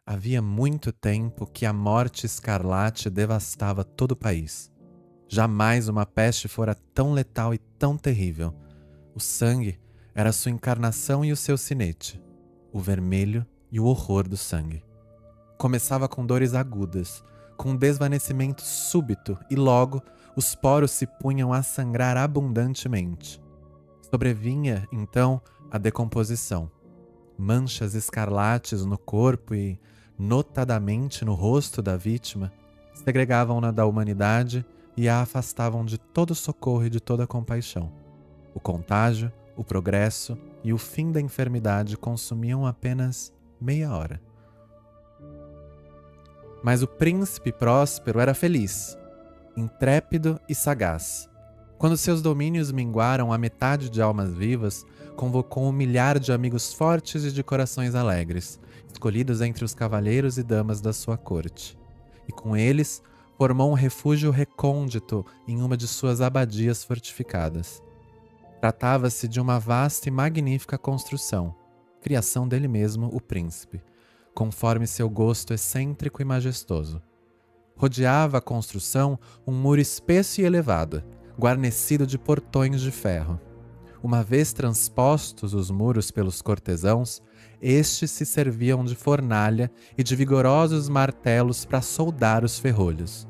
Havia muito tempo que a morte escarlate devastava todo o país. Jamais uma peste fora tão letal e tão terrível. O sangue era sua encarnação e o seu sinete, o vermelho e o horror do sangue. Começava com dores agudas, com um desvanecimento súbito e logo os poros se punham a sangrar abundantemente. Sobrevinha, então, a decomposição. Manchas escarlates no corpo e, notadamente no rosto da vítima, segregavam-na da humanidade e a afastavam de todo socorro e de toda compaixão. O contágio, o progresso e o fim da enfermidade consumiam apenas meia hora. Mas o príncipe Próspero era feliz, intrépido e sagaz. Quando seus domínios minguaram a metade de almas vivas, convocou 1 milhar de amigos fortes e de corações alegres, escolhidos entre os cavalheiros e damas da sua corte. E com eles, formou um refúgio recôndito em uma de suas abadias fortificadas. Tratava-se de uma vasta e magnífica construção, criação dele mesmo, o príncipe, conforme seu gosto excêntrico e majestoso. Rodeava a construção um muro espesso e elevado, guarnecido de portões de ferro. Uma vez transpostos os muros pelos cortesãos, estes se serviam de fornalha e de vigorosos martelos para soldar os ferrolhos.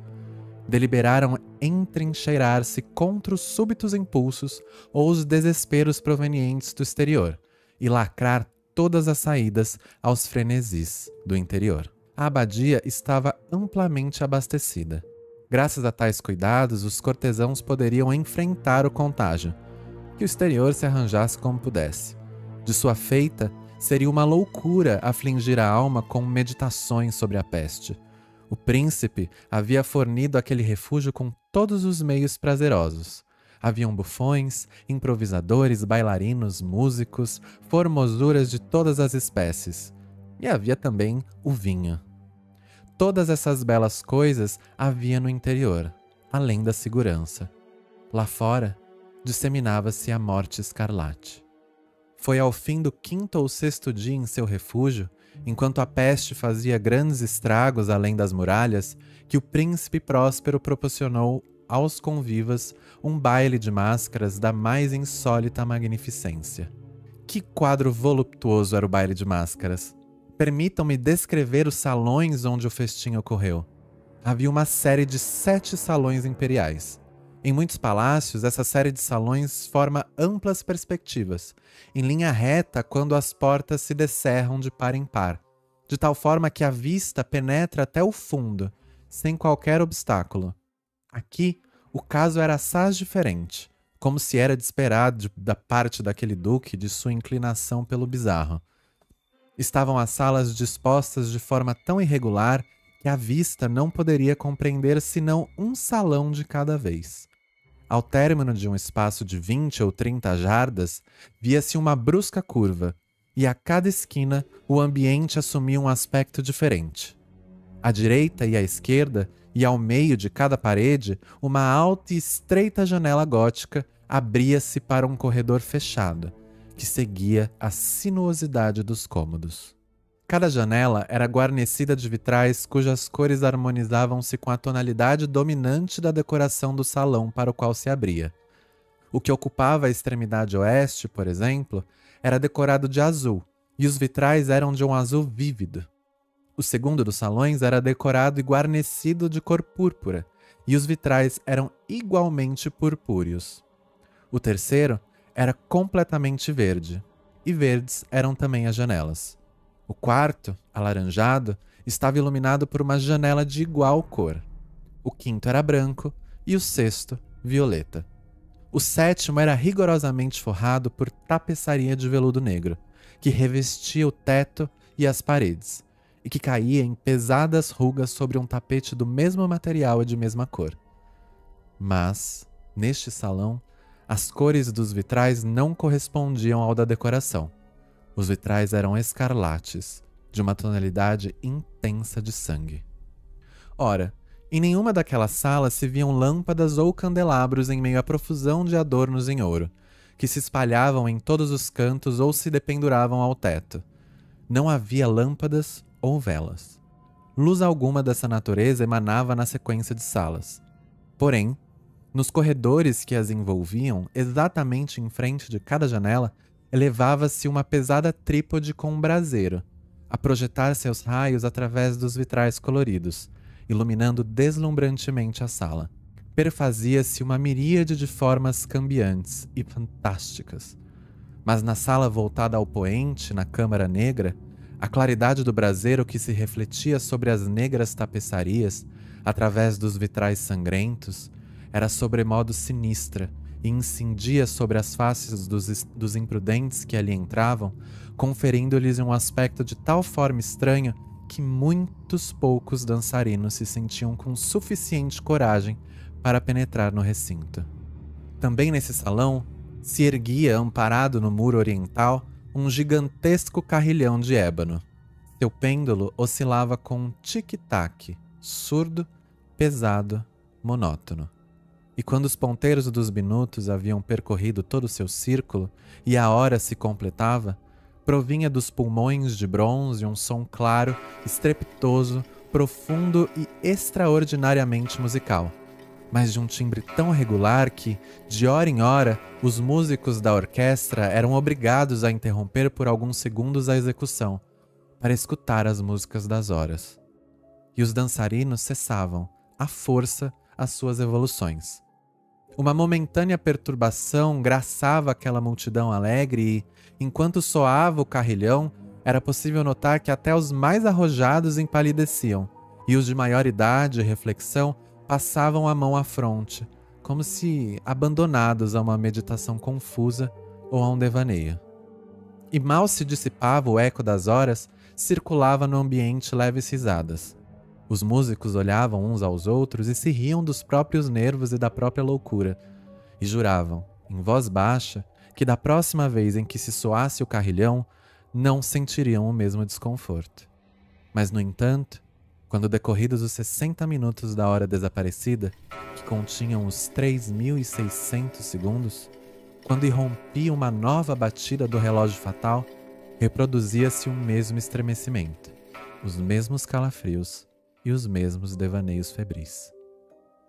Deliberaram entrincheirar-se contra os súbitos impulsos ou os desesperos provenientes do exterior e lacrar todas as saídas aos frenesis do interior. A abadia estava amplamente abastecida. Graças a tais cuidados, os cortesãos poderiam enfrentar o contágio, que o exterior se arranjasse como pudesse. De sua feita, seria uma loucura afligir a alma com meditações sobre a peste. O príncipe havia fornido aquele refúgio com todos os meios prazerosos. Haviam bufões, improvisadores, bailarinos, músicos, formosuras de todas as espécies. E havia também o vinho. Todas essas belas coisas havia no interior, além da segurança. Lá fora, disseminava-se a morte escarlate. Foi ao fim do 5º ou 6º dia em seu refúgio, enquanto a peste fazia grandes estragos além das muralhas, que o príncipe Próspero proporcionou aos convivas um baile de máscaras da mais insólita magnificência. Que quadro voluptuoso era o baile de máscaras! Permitam-me descrever os salões onde o festim ocorreu. Havia uma série de 7 salões imperiais. Em muitos palácios, essa série de salões forma amplas perspectivas, em linha reta quando as portas se descerram de par em par, de tal forma que a vista penetra até o fundo, sem qualquer obstáculo. Aqui, o caso era assaz diferente, como se era de esperar da parte daquele duque de sua inclinação pelo bizarro. Estavam as salas dispostas de forma tão irregular que a vista não poderia compreender senão um salão de cada vez. Ao término de um espaço de 20 ou 30 jardas, via-se uma brusca curva, e a cada esquina o ambiente assumia um aspecto diferente. À direita e à esquerda, e ao meio de cada parede, uma alta e estreita janela gótica abria-se para um corredor fechado, que seguia a sinuosidade dos cômodos. Cada janela era guarnecida de vitrais cujas cores harmonizavam-se com a tonalidade dominante da decoração do salão para o qual se abria. O que ocupava a extremidade oeste, por exemplo, era decorado de azul, e os vitrais eram de um azul vívido. O segundo dos salões era decorado e guarnecido de cor púrpura, e os vitrais eram igualmente purpúreos. O terceiro era completamente verde, e verdes eram também as janelas. O quarto, alaranjado, estava iluminado por uma janela de igual cor. O quinto era branco e o sexto, violeta. O sétimo era rigorosamente forrado por tapeçaria de veludo negro, que revestia o teto e as paredes, e que caía em pesadas rugas sobre um tapete do mesmo material e de mesma cor. Mas, neste salão, as cores dos vitrais não correspondiam ao da decoração. Os vitrais eram escarlates, de uma tonalidade intensa de sangue. Ora, em nenhuma daquelas salas se viam lâmpadas ou candelabros em meio à profusão de adornos em ouro, que se espalhavam em todos os cantos ou se dependuravam ao teto. Não havia lâmpadas ou velas. Luz alguma dessa natureza emanava na sequência de salas. Porém, nos corredores que as envolviam, exatamente em frente de cada janela, elevava-se uma pesada trípode com um braseiro, a projetar seus raios através dos vitrais coloridos, iluminando deslumbrantemente a sala. Perfazia-se uma miríade de formas cambiantes e fantásticas. Mas na sala voltada ao poente, na câmara negra, a claridade do braseiro que se refletia sobre as negras tapeçarias, através dos vitrais sangrentos, era sobremodo sinistra e incendia sobre as faces dos imprudentes que ali entravam, conferindo-lhes um aspecto de tal forma estranho que muitos poucos dançarinos se sentiam com suficiente coragem para penetrar no recinto. Também nesse salão se erguia, amparado no muro oriental, um gigantesco carrilhão de ébano. Seu pêndulo oscilava com um tic-tac, surdo, pesado, monótono. E quando os ponteiros dos minutos haviam percorrido todo o seu círculo e a hora se completava, provinha dos pulmões de bronze um som claro, estrepitoso, profundo e extraordinariamente musical, mas de um timbre tão regular que, de hora em hora, os músicos da orquestra eram obrigados a interromper por alguns segundos a execução, para escutar as músicas das horas. E os dançarinos cessavam, à força, as suas evoluções. Uma momentânea perturbação graçava aquela multidão alegre e, enquanto soava o carrilhão, era possível notar que até os mais arrojados empalideciam, e os de maior idade e reflexão passavam a mão à fronte, como se abandonados a uma meditação confusa ou a um devaneio. E mal se dissipava o eco das horas, circulava no ambiente leves risadas. Os músicos olhavam uns aos outros e se riam dos próprios nervos e da própria loucura, e juravam, em voz baixa, que da próxima vez em que se soasse o carrilhão, não sentiriam o mesmo desconforto. Mas, no entanto, quando decorridos os 60 minutos da hora desaparecida, que continham os 3.600 segundos, quando irrompia uma nova batida do relógio fatal, reproduzia-se o mesmo estremecimento, os mesmos calafrios e os mesmos devaneios febris.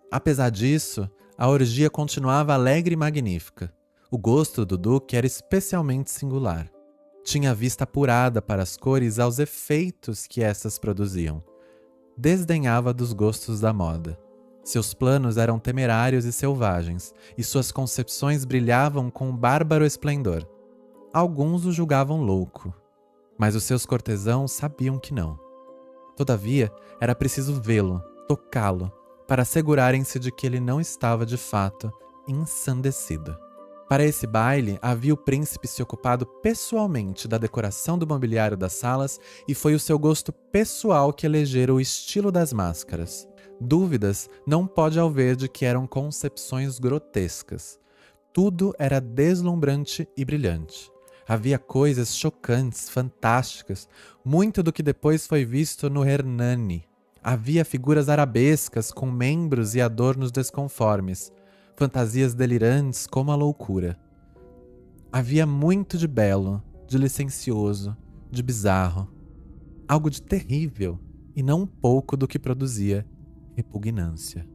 Apesar disso, a orgia continuava alegre e magnífica. O gosto do Duque era especialmente singular. Tinha a vista apurada para as cores aos efeitos que essas produziam. Desdenhava dos gostos da moda. Seus planos eram temerários e selvagens, e suas concepções brilhavam com um bárbaro esplendor. Alguns o julgavam louco, mas os seus cortesãos sabiam que não. Todavia, era preciso vê-lo, tocá-lo, para assegurarem-se de que ele não estava de fato ensandecido. Para esse baile, havia o príncipe se ocupado pessoalmente da decoração do mobiliário das salas e foi o seu gosto pessoal que elegera o estilo das máscaras. Dúvidas não pode haver de que eram concepções grotescas. Tudo era deslumbrante e brilhante. Havia coisas chocantes, fantásticas, muito do que depois foi visto no Hernani. Havia figuras arabescas com membros e adornos desconformes, fantasias delirantes como a loucura. Havia muito de belo, de licencioso, de bizarro, algo de terrível e não um pouco do que produzia repugnância.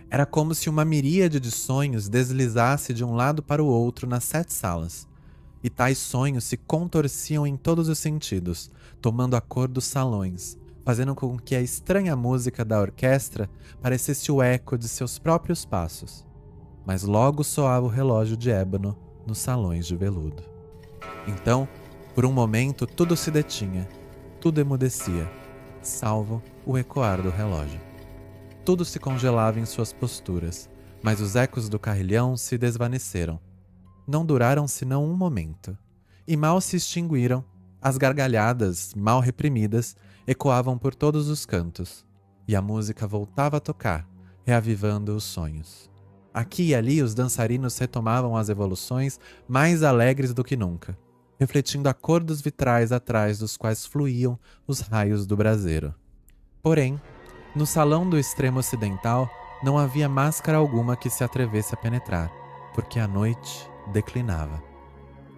Era como se uma miríade de sonhos deslizasse de um lado para o outro nas 7 salas. E tais sonhos se contorciam em todos os sentidos, tomando a cor dos salões, fazendo com que a estranha música da orquestra parecesse o eco de seus próprios passos. Mas logo soava o relógio de ébano nos salões de veludo. Então, por um momento, tudo se detinha, tudo emudecia, salvo o ecoar do relógio. Tudo se congelava em suas posturas, mas os ecos do carrilhão se desvaneceram. Não duraram senão um momento, e mal se extinguiram, as gargalhadas, mal reprimidas, ecoavam por todos os cantos, e a música voltava a tocar, reavivando os sonhos. Aqui e ali os dançarinos retomavam as evoluções mais alegres do que nunca, refletindo a cor dos vitrais atrás dos quais fluíam os raios do braseiro. Porém, no salão do extremo ocidental não havia máscara alguma que se atrevesse a penetrar, porque a noite declinava.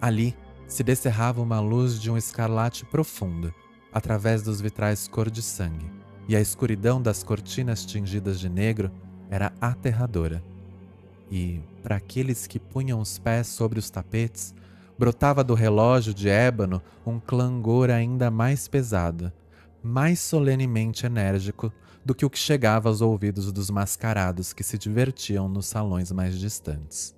Ali se descerrava uma luz de um escarlate profundo, através dos vitrais cor de sangue, e a escuridão das cortinas tingidas de negro era aterradora. E, para aqueles que punham os pés sobre os tapetes, brotava do relógio de ébano um clangor ainda mais pesado, mais solenemente enérgico do que o que chegava aos ouvidos dos mascarados que se divertiam nos salões mais distantes.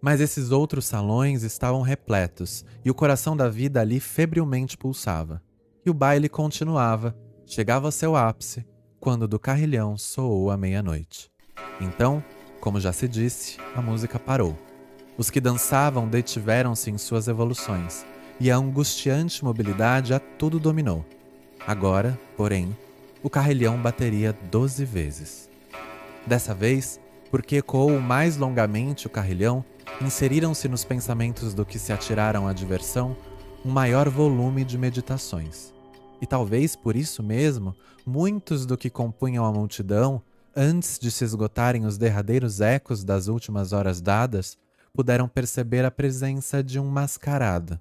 Mas esses outros salões estavam repletos, e o coração da vida ali febrilmente pulsava. E o baile continuava, chegava ao seu ápice, quando do carrilhão soou a meia-noite. Então, como já se disse, a música parou. Os que dançavam detiveram-se em suas evoluções, e a angustiante mobilidade a tudo dominou. Agora, porém, o carrilhão bateria 12 vezes. Dessa vez, porque ecoou mais longamente o carrilhão, inseriram-se nos pensamentos do que se atiraram à diversão um maior volume de meditações. E talvez por isso mesmo, muitos do que compunham a multidão, antes de se esgotarem os derradeiros ecos das últimas horas dadas, puderam perceber a presença de um mascarado,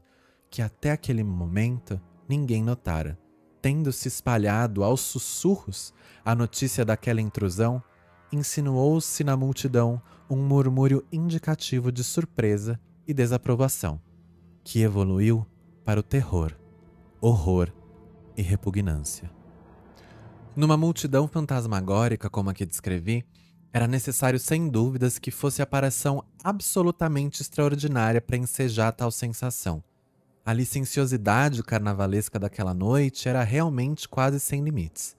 que até aquele momento ninguém notara. Tendo se espalhado aos sussurros a notícia daquela intrusão, insinuou-se na multidão um murmúrio indicativo de surpresa e desaprovação, que evoluiu para o terror, horror e repugnância. Numa multidão fantasmagórica como a que descrevi, era necessário sem dúvidas que fosse aparição absolutamente extraordinária para ensejar tal sensação. A licenciosidade carnavalesca daquela noite era realmente quase sem limites.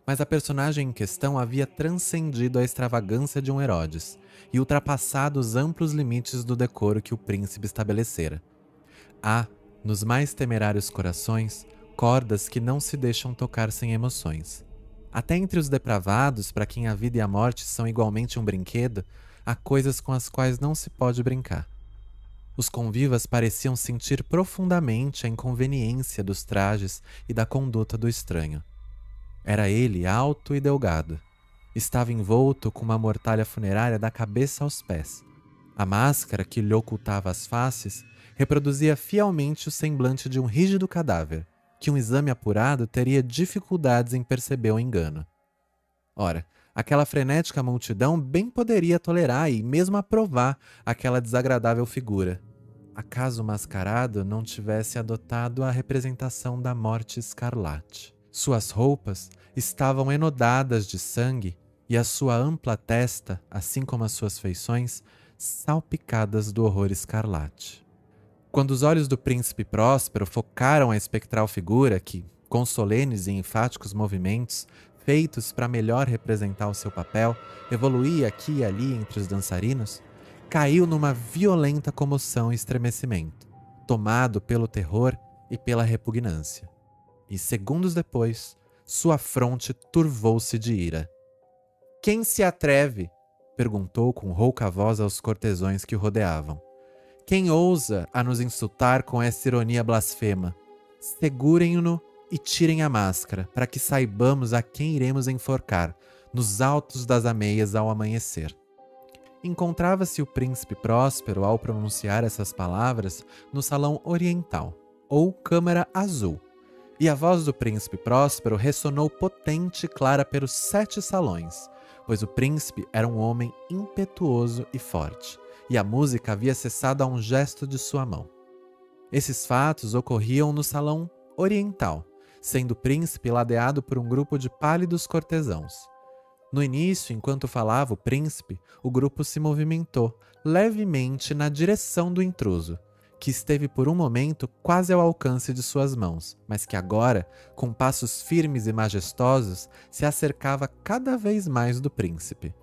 Mas a personagem em questão havia transcendido a extravagância de um Herodes e ultrapassado os amplos limites do decoro que o príncipe estabelecera. Há, nos mais temerários corações, cordas que não se deixam tocar sem emoções. Até entre os depravados, para quem a vida e a morte são igualmente um brinquedo, há coisas com as quais não se pode brincar. Os convivas pareciam sentir profundamente a inconveniência dos trajes e da conduta do estranho. Era ele alto e delgado. Estava envolto com uma mortalha funerária da cabeça aos pés. A máscara que lhe ocultava as faces reproduzia fielmente o semblante de um rígido cadáver, que um exame apurado teria dificuldades em perceber o engano. Ora, aquela frenética multidão bem poderia tolerar e mesmo aprovar aquela desagradável figura. Acaso o mascarado não tivesse adotado a representação da morte escarlate. Suas roupas estavam enodadas de sangue e a sua ampla testa, assim como as suas feições, salpicadas do horror escarlate. Quando os olhos do príncipe Próspero focaram a espectral figura que, com solenes e enfáticos movimentos, feitos para melhor representar o seu papel, evoluía aqui e ali entre os dançarinos, caiu numa violenta comoção e estremecimento, tomado pelo terror e pela repugnância. E segundos depois, sua fronte turvou-se de ira. "Quem se atreve?" perguntou com rouca voz aos cortesões que o rodeavam. "Quem ousa a nos insultar com essa ironia blasfema? Segurem-no e tirem a máscara, para que saibamos a quem iremos enforcar, nos altos das ameias ao amanhecer." Encontrava-se o príncipe Próspero, ao pronunciar essas palavras, no salão oriental, ou câmara azul, e a voz do príncipe Próspero ressonou potente e clara pelos 7 salões, pois o príncipe era um homem impetuoso e forte, e a música havia cessado a um gesto de sua mão. Esses fatos ocorriam no salão oriental, sendo o príncipe ladeado por um grupo de pálidos cortesãos. No início, enquanto falava o príncipe, o grupo se movimentou levemente na direção do intruso, que esteve por um momento quase ao alcance de suas mãos, mas que agora, com passos firmes e majestosos, se acercava cada vez mais do príncipe.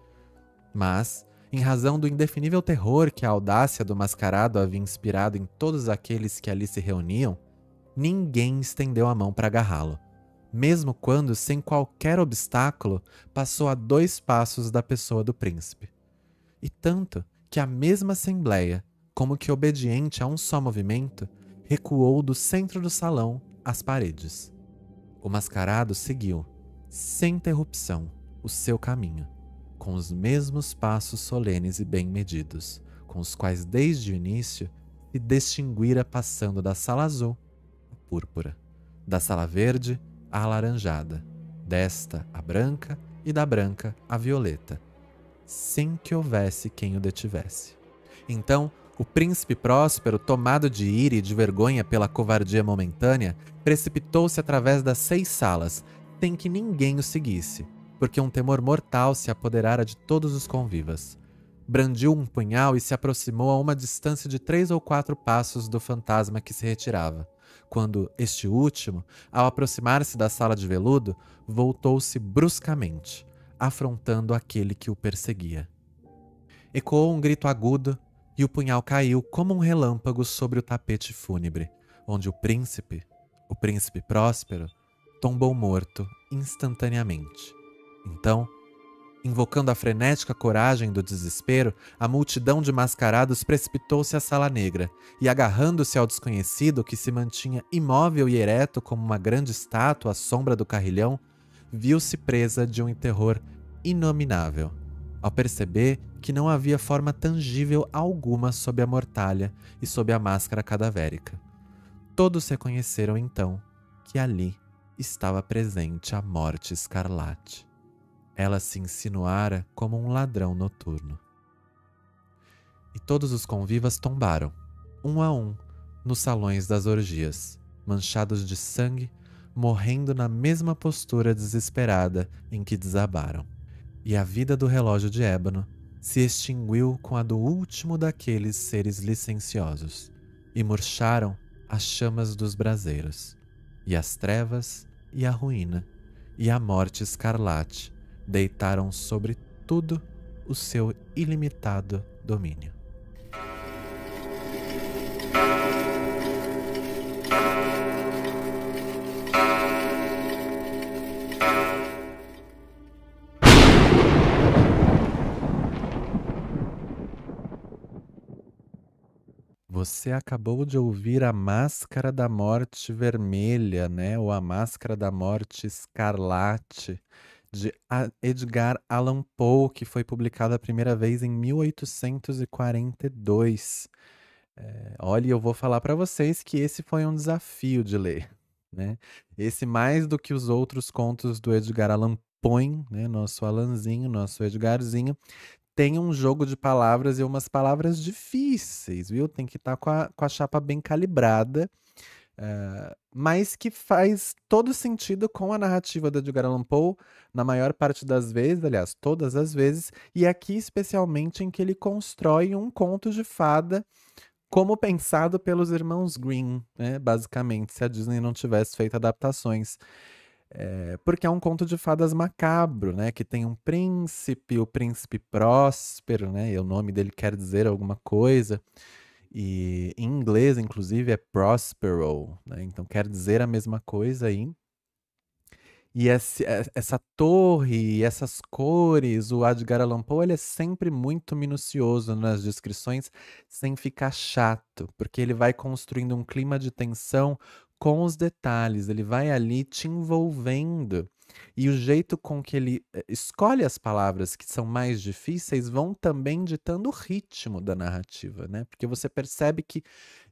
Mas, em razão do indefinível terror que a audácia do mascarado havia inspirado em todos aqueles que ali se reuniam, ninguém estendeu a mão para agarrá-lo, mesmo quando, sem qualquer obstáculo, passou a 2 passos da pessoa do príncipe. E tanto que a mesma assembleia, como que obediente a um só movimento, recuou do centro do salão às paredes. O mascarado seguiu, sem interrupção, o seu caminho, com os mesmos passos solenes e bem medidos, com os quais desde o início se distinguira passando da sala azul à púrpura, da sala verde à alaranjada, desta a branca e da branca a violeta, sem que houvesse quem o detivesse. Então, o príncipe Próspero, tomado de ira e de vergonha pela covardia momentânea, precipitou-se através das 6 salas, sem que ninguém o seguisse, porque um temor mortal se apoderara de todos os convivas. Brandiu um punhal e se aproximou a uma distância de 3 ou 4 passos do fantasma que se retirava, quando este último, ao aproximar-se da sala de veludo, voltou-se bruscamente, afrontando aquele que o perseguia. Ecoou um grito agudo e o punhal caiu como um relâmpago sobre o tapete fúnebre, onde o príncipe Próspero, tombou morto instantaneamente. Então, invocando a frenética coragem do desespero, a multidão de mascarados precipitou-se à sala negra e, agarrando-se ao desconhecido que se mantinha imóvel e ereto como uma grande estátua à sombra do carrilhão, viu-se presa de um terror inominável, ao perceber que não havia forma tangível alguma sob a mortalha e sob a máscara cadavérica. Todos reconheceram então que ali estava presente a Morte Escarlate. Ela se insinuara como um ladrão noturno. E todos os convivas tombaram, um a um, nos salões das orgias, manchados de sangue, morrendo na mesma postura desesperada em que desabaram. E a vida do relógio de ébano se extinguiu com a do último daqueles seres licenciosos, e murcharam as chamas dos braseiros, e as trevas, e a ruína, e a Morte Escarlate deitaram sobre tudo o seu ilimitado domínio. Você acabou de ouvir A Máscara da Morte Vermelha, né? Ou A Máscara da Morte Escarlate, de Edgar Allan Poe, que foi publicado a primeira vez em 1842. Olha, eu vou falar para vocês que esse foi um desafio de ler, né? Esse, mais do que os outros contos do Edgar Allan Poe, né? Nosso Alanzinho, nosso Edgarzinho, tem um jogo de palavras e umas palavras difíceis, viu? Tem que estar com a chapa bem calibrada, mas que faz todo sentido com a narrativa do Edgar Allan Poe, na maior parte das vezes, aliás, todas as vezes, e aqui especialmente em que ele constrói um conto de fada como pensado pelos irmãos Grimm, né? Basicamente, se a Disney não tivesse feito adaptações. Porque é um conto de fadas macabro, né? Que tem um príncipe, o príncipe Próspero, né? E o nome dele quer dizer alguma coisa. E em inglês, inclusive, é Prospero, né? Então quer dizer a mesma coisa aí. E essa torre e essas cores, o Edgar Allan Poe, ele é sempre muito minucioso nas descrições, sem ficar chato, porque ele vai construindo um clima de tensão com os detalhes, ele vai ali te envolvendo. E o jeito com que ele escolhe as palavras que são mais difíceis vão também ditando o ritmo da narrativa, né? Porque você percebe que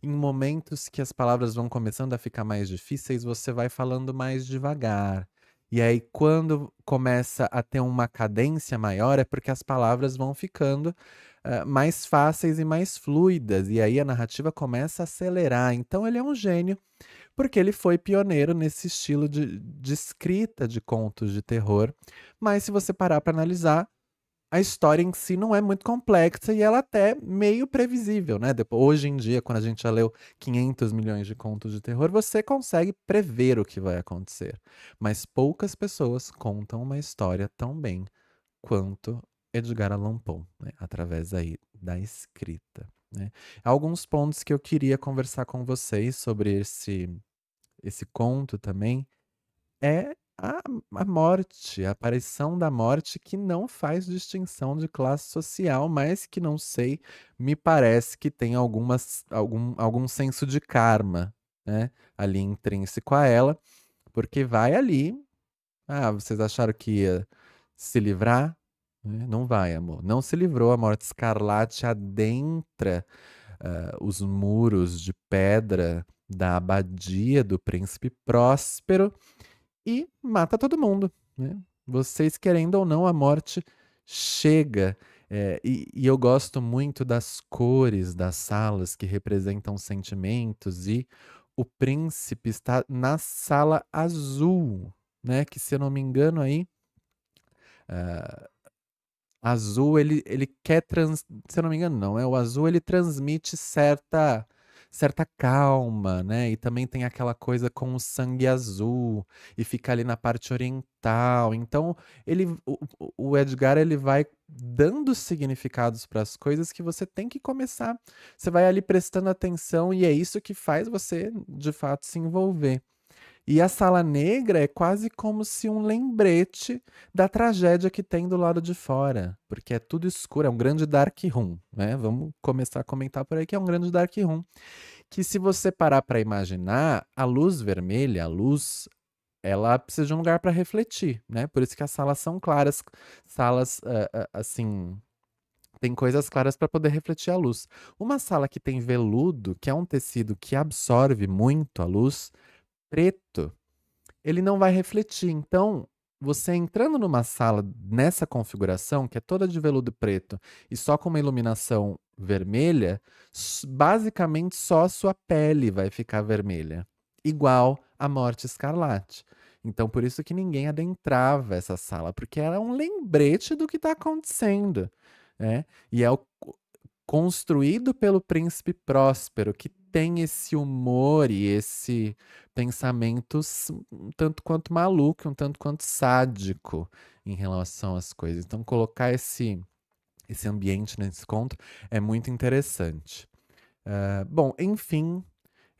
em momentos que as palavras vão começando a ficar mais difíceis, você vai falando mais devagar. E aí, quando começa a ter uma cadência maior, é porque as palavras vão ficando mais fáceis e mais fluidas. E aí a narrativa começa a acelerar. Então, ele é um gênio, porque ele foi pioneiro nesse estilo de escrita de contos de terror. Mas, se você parar para analisar, a história em si não é muito complexa e ela até meio previsível, né? Hoje em dia, quando a gente já leu 500 milhões de contos de terror, você consegue prever o que vai acontecer. Mas poucas pessoas contam uma história tão bem quanto Edgar Allan Poe, né? Através aí da escrita, né? Alguns pontos que eu queria conversar com vocês sobre esse conto também é a morte, a aparição da morte, que não faz distinção de classe social, mas que, não sei, me parece que tem algum senso de karma, né, ali intrínseco a ela, porque vai ali. Ah, vocês acharam que ia se livrar? Não vai, amor. Não se livrou. A Morte Escarlate adentra os muros de pedra da abadia do príncipe Próspero e mata todo mundo, né? Vocês querendo ou não, a morte chega. E eu gosto muito das cores das salas que representam sentimentos, e o príncipe está na sala azul, né? Que, se eu não me engano, aí, ah, azul ele quer se eu não me engano, não, o azul ele transmite certa calma, né? E também tem aquela coisa com o sangue azul e fica ali na parte oriental. Então, o Edgar ele vai dando significados para as coisas que você tem que começar. Você vai ali prestando atenção e é isso que faz você de fato se envolver. E a Sala Negra é quase como se um lembrete da tragédia que tem do lado de fora, porque é tudo escuro, é um grande dark room, né? Vamos começar a comentar por aí que é um grande dark room, que, se você parar para imaginar, a luz vermelha, a luz, ela precisa de um lugar para refletir, né? Por isso que as salas são claras, salas assim, tem coisas claras para poder refletir a luz. Uma sala que tem veludo, que é um tecido que absorve muito a luz, preto, ele não vai refletir. Então, você entrando numa sala nessa configuração, que é toda de veludo preto e só com uma iluminação vermelha, basicamente só a sua pele vai ficar vermelha, igual a Morte Escarlate. Então, por isso que ninguém adentrava essa sala, porque era um lembrete do que está acontecendo, né? E é construído pelo príncipe Próspero, que tem esse humor e esse pensamento um tanto quanto maluco, um tanto quanto sádico em relação às coisas. Então, colocar esse ambiente nesse conto é muito interessante. Bom, enfim,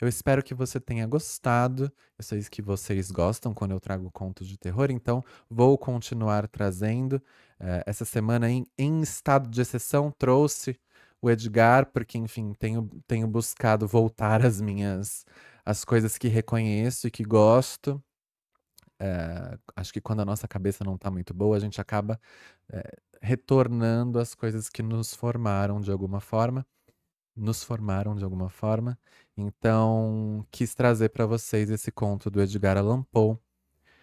eu espero que você tenha gostado. Eu sei que vocês gostam quando eu trago contos de terror, então vou continuar trazendo. Essa semana, em estado de exceção, trouxe o Edgar, porque, enfim, tenho buscado voltar às coisas que reconheço e que gosto. Acho que quando a nossa cabeça não está muito boa, a gente acaba retornando às coisas que nos formaram de alguma forma. Então, quis trazer para vocês esse conto do Edgar Allan Poe.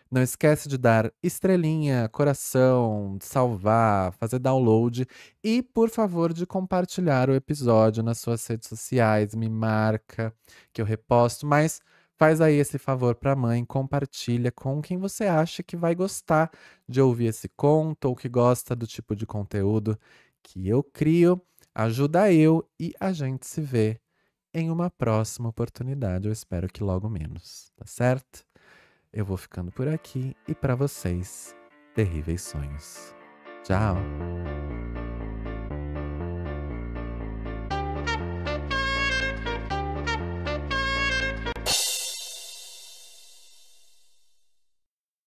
Não esquece de dar estrelinha, coração, salvar, fazer download e, por favor, de compartilhar o episódio nas suas redes sociais. Me marca que eu reposto, mas faz aí esse favor para a mãe, compartilha com quem você acha que vai gostar de ouvir esse conto ou que gosta do tipo de conteúdo que eu crio. Ajuda eu e a gente se vê em uma próxima oportunidade. Eu espero que logo menos, tá certo? Eu vou ficando por aqui e para vocês, terríveis sonhos. Tchau!